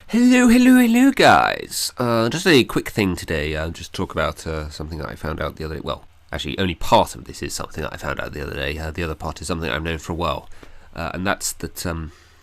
Hello, guys. Just a quick thing today. Just talk about something that I found out the other day. Well, actually, only part of this is something that I found out the other day. The other part is something I've known for a while, and that's that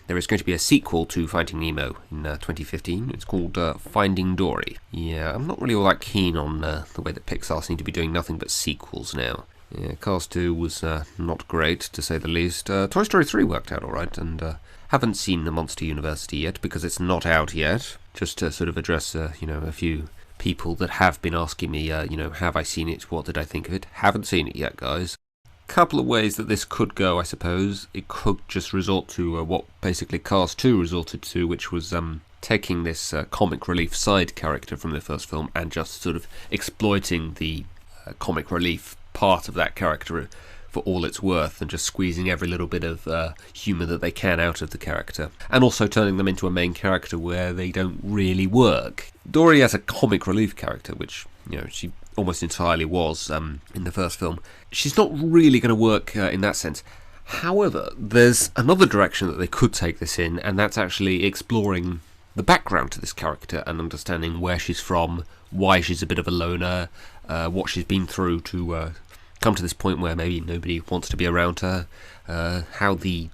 there is going to be a sequel to Finding Nemo in 2015. It's called Finding Dory. Yeah, I'm not really all that keen on the way that Pixar seem to be doing nothing but sequels now. Yeah, Cars 2 was not great, to say the least. Toy Story 3 worked out alright, and haven't seen The Monster University yet, because it's not out yet. Just to sort of address, a few people that have been asking me, have I seen it, what did I think of it? Haven't seen it yet, guys. Couple of ways that this could go, I suppose. It could just resort to what basically Cars 2 resorted to, which was taking this comic relief side character from the first film and just sort of exploiting the comic relief part of that character for all it's worth, and just squeezing every little bit of humour that they can out of the character, and also turning them into a main character where they don't really work. Dory as a comic relief character, which she almost entirely was in the first film, she's not really going to work in that sense. However, there's another direction that they could take this in, and that's actually exploring the background to this character and understanding where she's from, why she's a bit of a loner, what she's been through to come to this point where maybe nobody wants to be around her, how the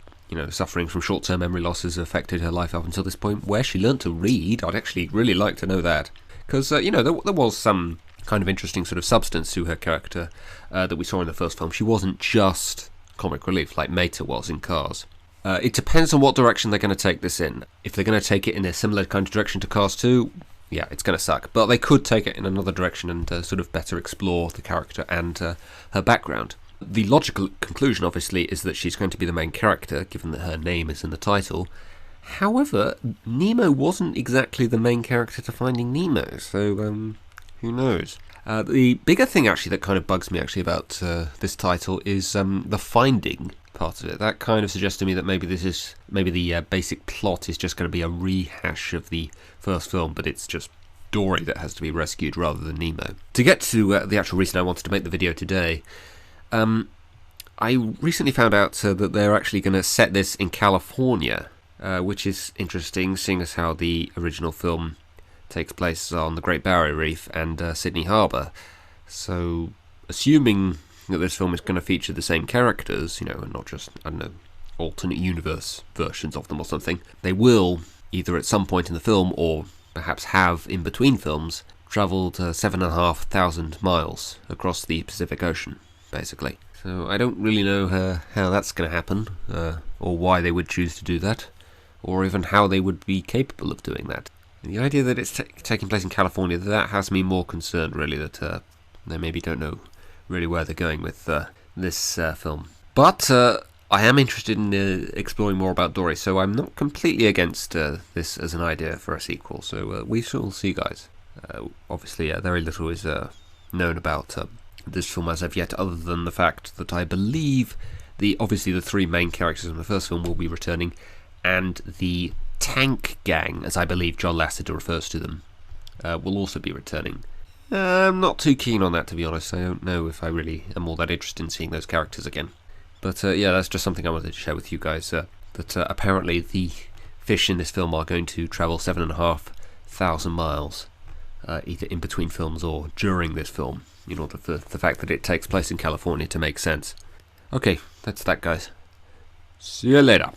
suffering from short-term memory loss has affected her life up until this point, where she learnt to read. I'd actually really like to know that, because there was some kind of interesting sort of substance to her character that we saw in the first film. She wasn't just comic relief like Meta was in Cars. It depends on what direction they're going to take this in. If they're going to take it in a similar kind of direction to Cars 2, yeah, it's going to suck. But they could take it in another direction and sort of better explore the character and her background. The logical conclusion, obviously, is that she's going to be the main character, given that her name is in the title. However, Nemo wasn't exactly the main character to Finding Nemo, so who knows? The bigger thing, actually, that kind of bugs me, actually, about this title is the finding part of it. That kind of suggests to me that maybe the basic plot is just going to be a rehash of the first film, but it's just Dory that has to be rescued rather than Nemo. To get to the actual reason I wanted to make the video today, I recently found out that they're actually going to set this in California, which is interesting, seeing as how the original film takes place on the Great Barrier Reef and Sydney Harbour. So, assuming that this film is going to feature the same characters, and not just, alternate universe versions of them or something, they will, either at some point in the film, or perhaps have in between films, travelled 7,500 miles across the Pacific Ocean, basically. So I don't really know how that's going to happen, or why they would choose to do that, or even how they would be capable of doing that. The idea that it's taking place in California, that has me more concerned, really, that they maybe don't know really where they're going with this film. But I am interested in exploring more about Dory, so I'm not completely against this as an idea for a sequel, so we shall see, guys. Obviously, very little is known about this film as of yet, other than the fact that I believe obviously the three main characters in the first film will be returning, and the Tank Gang, as I believe John Lasseter refers to them, will also be returning. I'm not too keen on that, to be honest. I don't know if I really am all that interested in seeing those characters again. But yeah, that's just something I wanted to share with you guys, that apparently the fish in this film are going to travel 7,500 miles, either in between films or during this film, in order for the fact that it takes place in California to make sense. Okay, that's that, guys. See you later.